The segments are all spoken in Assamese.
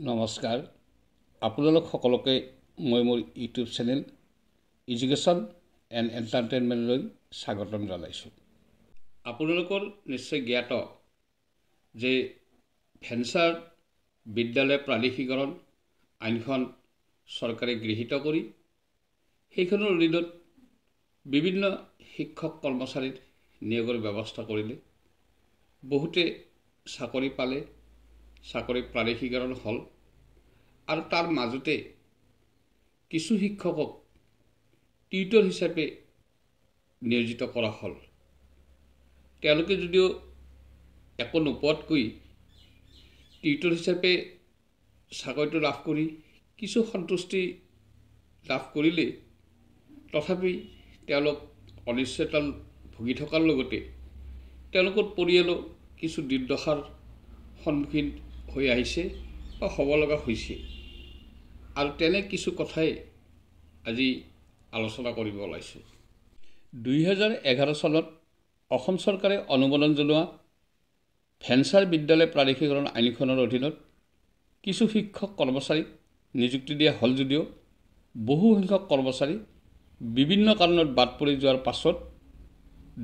নমস্কাৰ আপোনালোক সকলোকে মই মোৰ ইউটিউব চেনেল এডুকেশ্যন এণ্ড এণ্টাৰটেইনমেণ্টলৈ স্বাগতম জনাইছোঁ। আপোনালোকৰ নিশ্চয় জ্ঞাত যে ভেঞ্চাৰ বিদ্যালয় প্ৰাধিকৰণ আইনখন চৰকাৰে গৃহীত কৰি সেইখনৰ অধীনত বিভিন্ন শিক্ষক কৰ্মচাৰীৰ নিয়োগৰ ব্যৱস্থা কৰিলে। বহুতে চাকৰি পালে, চাকৰি প্ৰাধিকৰণ হ'ল আৰু তাৰ মাজতে কিছু শিক্ষকক টিউটৰ হিচাপে নিয়োজিত কৰা হ'ল। তেওঁলোকে যদিও একো নোপোৱাতকৈ টিউটৰ হিচাপে চাকৰিটো লাভ কৰি কিছু সন্তুষ্টি লাভ কৰিলে, তথাপি তেওঁলোক অনিশ্চয়তাত ভুগি থকাৰ লগতে তেওঁলোকৰ পৰিয়ালো কিছু দুৰ্দশাৰ সন্মুখীন হৈ আহিছে বা হ'ব লগা হৈছে। আৰু তেনে কিছু কথাই আজি আলোচনা কৰিব ওলাইছোঁ। 2011 চনত অসম চৰকাৰে অনুমোদন জনোৱা ভেঞ্চাৰ বিদ্যালয় প্ৰাধিকৰণ আইনখনৰ অধীনত কিছু শিক্ষক কৰ্মচাৰীক নিযুক্তি দিয়া হ'ল যদিও বহু সংখ্যক কৰ্মচাৰী বিভিন্ন কাৰণত বাদ পৰি যোৱাৰ পাছত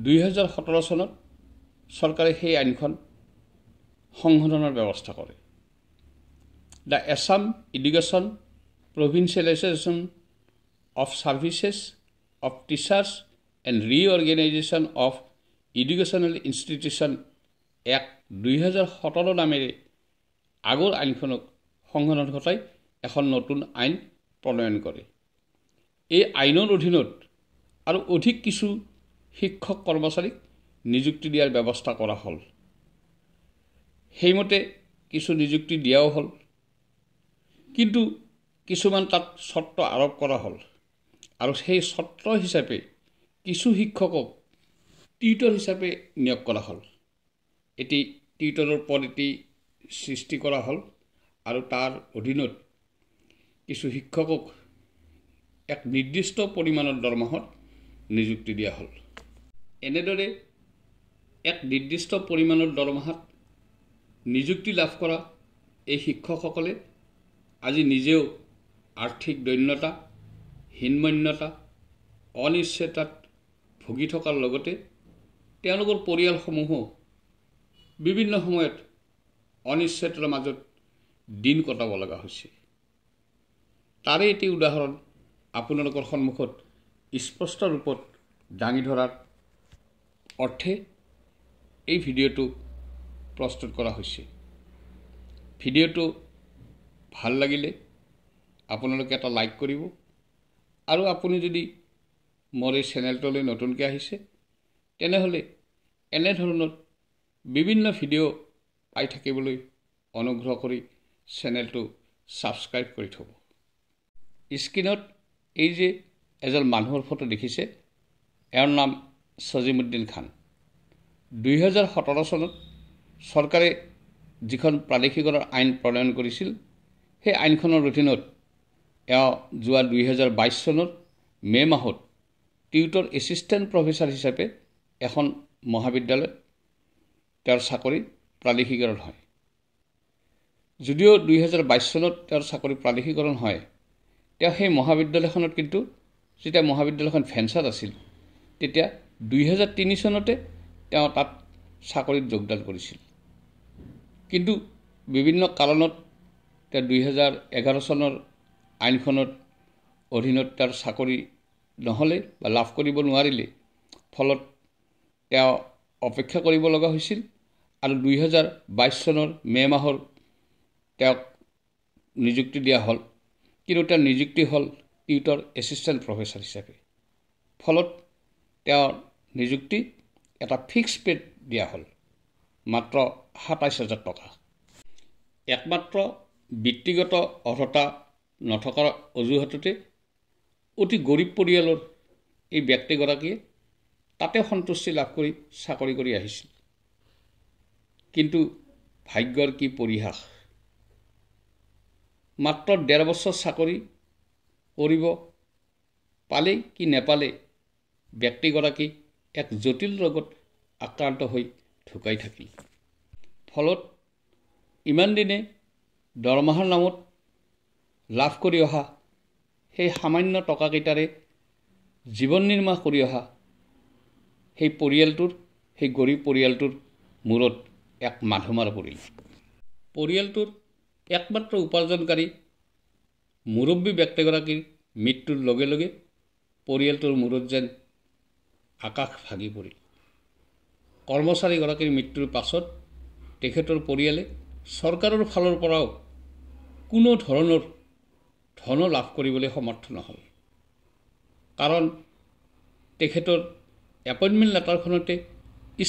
2017 চনত চৰকাৰে সেই আইনখন সংশোধনৰ ব্যৱস্থা কৰে। The Assam education provincialisation of services of teachers and reorganisation of educational institution act 2017 নামেৰে আগৰ আইনখনক সংশোধন ঘটাই এখন নতুন আইন প্ৰণয়ন কৰে। এই আইনৰ অধীনত আৰু অধিক কিছু শিক্ষক কৰ্মচাৰীক নিযুক্তি দিয়াৰ ব্যৱস্থা কৰা হ'ল। সেইমতে কিছু নিযুক্তি দিয়াও হ'ল, কিন্তু কিছুমান তাত চৰ্ত আৰোপ কৰা হ'ল আৰু সেই চৰ্ত হিচাপে কিছু শিক্ষকক টিউটৰ হিচাপে নিয়োগ কৰা হ'ল। এটি টিউটৰৰ পদ এটি সৃষ্টি কৰা হ'ল আৰু তাৰ অধীনত কিছু শিক্ষকক এক নিৰ্দিষ্ট পৰিমাণৰ দৰমহাত নিযুক্তি দিয়া হ'ল। এনেদৰে এক নিৰ্দিষ্ট পৰিমাণৰ দৰমহাত নিযুক্তি লাভ কৰা এই শিক্ষকসকলে আজি নিজেও আৰ্থিক দৈন্যতা, হীনমন্যতা, অনিশ্চয়তাত ভুগি থকাৰ লগতে তেওঁলোকৰ পৰিয়ালসমূহো বিভিন্ন সময়ত অনিশ্চয়তাৰ মাজত দিন কটাব লগা হৈছে। তাৰে এটি উদাহৰণ আপোনালোকৰ সন্মুখত স্পষ্ট ৰূপত দাঙি ধৰাৰ অৰ্থে এই ভিডিঅ'টো প্ৰস্তুত কৰা হৈছে। ভিডিঅ'টো ভাল লাগিলে আপোনালোকে এটা লাইক কৰিব আৰু আপুনি যদি মোৰ এই চেনেলটোলৈ নতুনকৈ আহিছে তেনেহ'লে এনেধৰণৰ বিভিন্ন ভিডিঅ' পাই থাকিবলৈ অনুগ্ৰহ কৰি চেনেলটো ছাবস্ক্ৰাইব কৰি থ'ব। স্ক্ৰীণত এই যে এজন মানুহৰ ফটো দেখিছে, এওঁৰ নাম চজিমুদ্দিন খান। 2017 চনত চৰকাৰে যিখন প্ৰাদেশিকৰণ আইন প্ৰণয়ন কৰিছিল, সেই আইনখনৰ অধীনত এওঁ যোৱা 2022 চনৰ মে' মাহত টিউটৰ এছিষ্টেণ্ট প্ৰফেচাৰ হিচাপে এখন মহাবিদ্যালয়ত তেওঁৰ চাকৰি প্ৰাদেশিকৰণ হয়। যদিও 2022 চনত তেওঁৰ চাকৰি প্ৰাদেশিকৰণ হয়, তেওঁ সেই মহাবিদ্যালয়খনত কিন্তু যেতিয়া মহাবিদ্যালয়খন ভেঞ্চাৰ আছিল তেতিয়া 2003 চনতে তেওঁ তাত চাকৰিত যোগদান কৰিছিল। কিন্তু বিভিন্ন কাৰণত তেওঁ 2011 চনৰ আইনখনৰ অধীনত তেওঁৰ চাকৰি নহ'লে বা লাভ কৰিব নোৱাৰিলে, ফলত তেওঁ অপেক্ষা কৰিব লগা হৈছিল আৰু 2022 চনৰ মে' মাহৰ তেওঁক নিযুক্তি দিয়া হ'ল, কিন্তু তেওঁৰ নিযুক্তি হ'ল টিউটৰ এছিষ্টেণ্ট প্ৰফেচাৰ হিচাপে। ফলত তেওঁৰ নিযুক্তি এটা ফিক্স পে'ত দিয়া হ'ল, মাত্ৰ 27,000 টকা। একমাত্ৰ বৃত্তিগত অৰ্হতা নথকাৰ অজুহাততে অতি গৰীব পৰিয়ালৰ এই ব্যক্তিগৰাকীয়ে তাতে সন্তুষ্টি লাভ কৰি চাকৰি কৰি আহিছিল। কিন্তু ভাগ্যৰ কি পৰিহাস, মাত্ৰ 1.5 বছৰ চাকৰি কৰিব পালে কি নেপালে ব্যক্তিগৰাকী এক জটিল ৰোগত আক্ৰান্ত হৈ ঢুকাই থাকিল। ফলত ইমান দিনে দৰমহাৰ নামত লাভ কৰি অহা সেই সামান্য টকাকেইটাৰে জীৱন নিৰ্বাহ কৰি অহা সেই পৰিয়ালটোৰ, সেই গৰীব পৰিয়ালটোৰ মূৰত এক মাধমাৰ পৰিল। পৰিয়ালটোৰ একমাত্ৰ উপাৰ্জনকাৰী মুৰব্বী ব্যক্তিগৰাকীৰ মৃত্যুৰ লগে লগে পৰিয়ালটোৰ মূৰত যেন আকাশ ভাগি পৰিল। কৰ্মচাৰীগৰাকীৰ মৃত্যুৰ পাছত তেখেতৰ পৰিয়ালে চৰকাৰৰ ফালৰ পৰাও কোনো ধৰণৰ ধন লাভ কৰিবলৈ সমৰ্থ নহ'ল। কাৰণ তেখেতৰ এপইণ্টমেণ্ট লেটাৰখনতে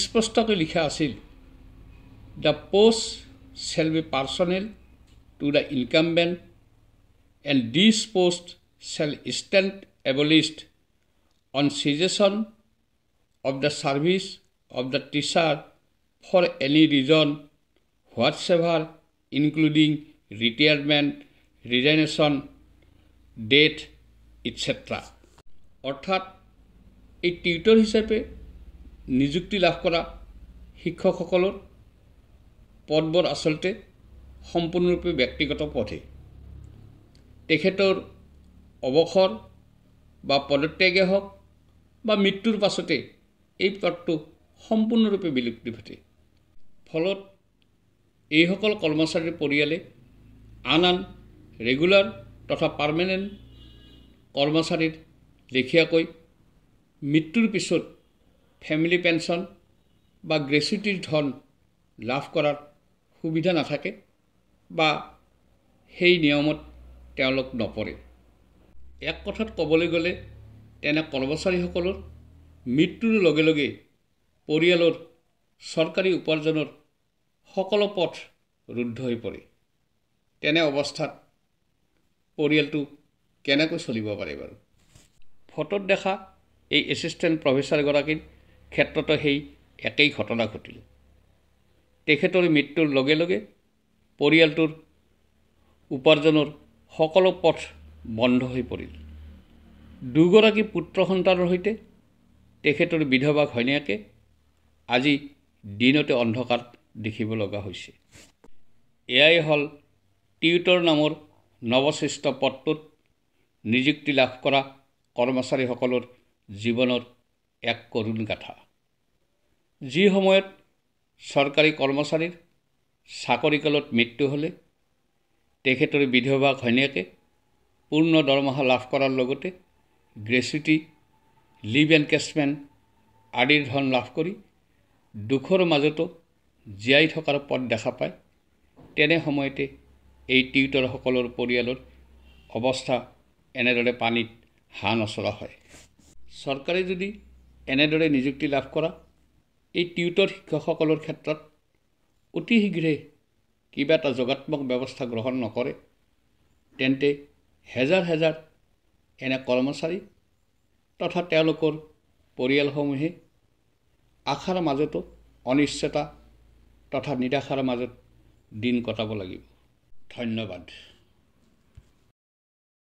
স্পষ্টকৈ লিখা আছিল, the post shall be personal to the incumbent and this post shall stand abolished on cessation of the service of the teacher for any reason whatsoever, including retirement, resignation, death, etc. অৰ্থাৎ এই টিউটৰ হিচাপে নিযুক্তি লাভ কৰা শিক্ষকসকলৰ পদবোৰ আচলতে সম্পূৰ্ণৰূপে ব্যক্তিগত পদহে। তেখেতৰ অৱসৰ বা পদত্যাগে হওক বা মৃত্যুৰ পাছতে এই পদটো সম্পূৰ্ণৰূপে বিলুপ্তি ঘটে। ফলত এইসকল কৰ্মচাৰীৰ পৰিয়ালে আন ৰেগুলাৰ তথা পাৰ্মানেণ্ট কৰ্মচাৰীৰ লেখীয়াকৈ মৃত্যুৰ পিছত ফেমিলি পেঞ্চন বা গ্ৰেচুইটিৰ ধন লাভ কৰাৰ সুবিধা নাথাকে বা সেই নিয়মত তেওঁলোক নপৰে। এক কথাত ক'বলৈ গ'লে তেনে কৰ্মচাৰীসকলৰ মৃত্যুৰ লগে লগে পৰিয়ালৰ চৰকাৰী উপাৰ্জনৰ সকলো পথ ৰুদ্ধ হৈ পৰে। তেনে অৱস্থাত পৰিয়ালটো কেনেকৈ চলিব পাৰে বাৰু? ফটোত দেখা এই এছিষ্টেণ্ট প্ৰফেচাৰগৰাকীৰ ক্ষেত্ৰতো সেই একেই ঘটনা ঘটিল। তেখেতৰ মৃত্যুৰ লগে লগে পৰিয়ালটোৰ উপাৰ্জনৰ সকলো পথ বন্ধ হৈ পৰিল। দুগৰাকী পুত্ৰ সন্তানৰ সৈতে তেখেতৰ বিধৱা ঘৈণীয়েকে আজি দিনতে অন্ধকাৰ দেখিব লগা হৈছে। এয়াই হ'ল টিউটৰ নামৰ নৱসৃষ্ট পদটোত নিযুক্তি লাভ কৰা কৰ্মচাৰীসকলৰ জীৱনৰ এক কৰুণ গাথা। যি সময়ত চৰকাৰী কৰ্মচাৰীৰ চাকৰিকালত মৃত্যু হ'লে তেখেতৰ বিধৱা ঘৈণীয়েকে পূৰ্ণ দৰমহা লাভ কৰাৰ লগতে গ্ৰেচুইটি, লিভ এনকেচমেণ্ট আদিৰ ধন লাভ কৰি দুখৰ মাজতো জীয়াই থকাৰ পথ দেখা পায়। তেনে সময়তে এই টিউটৰসকলৰ পৰিয়ালৰ অৱস্থা এনেদৰে পানীত হাঁহ নচৰা হয়। চৰকাৰে যদি এনেদৰে নিযুক্তি লাভ কৰা এই টিউটৰ শিক্ষকসকলৰ ক্ষেত্ৰত অতি শীঘ্ৰে কিবা এটা যোগাত্মক ব্যৱস্থা গ্ৰহণ নকৰে, তেন্তে হেজাৰ হেজাৰ এনে কৰ্মচাৰী তথা তেওঁলোকৰ পৰিয়ালসমূহে আশাৰ মাজতো অনিশ্চয়তা তথা নিৰাশাৰ মাজত দিন কটাব লাগিব। ধন্যবাদ।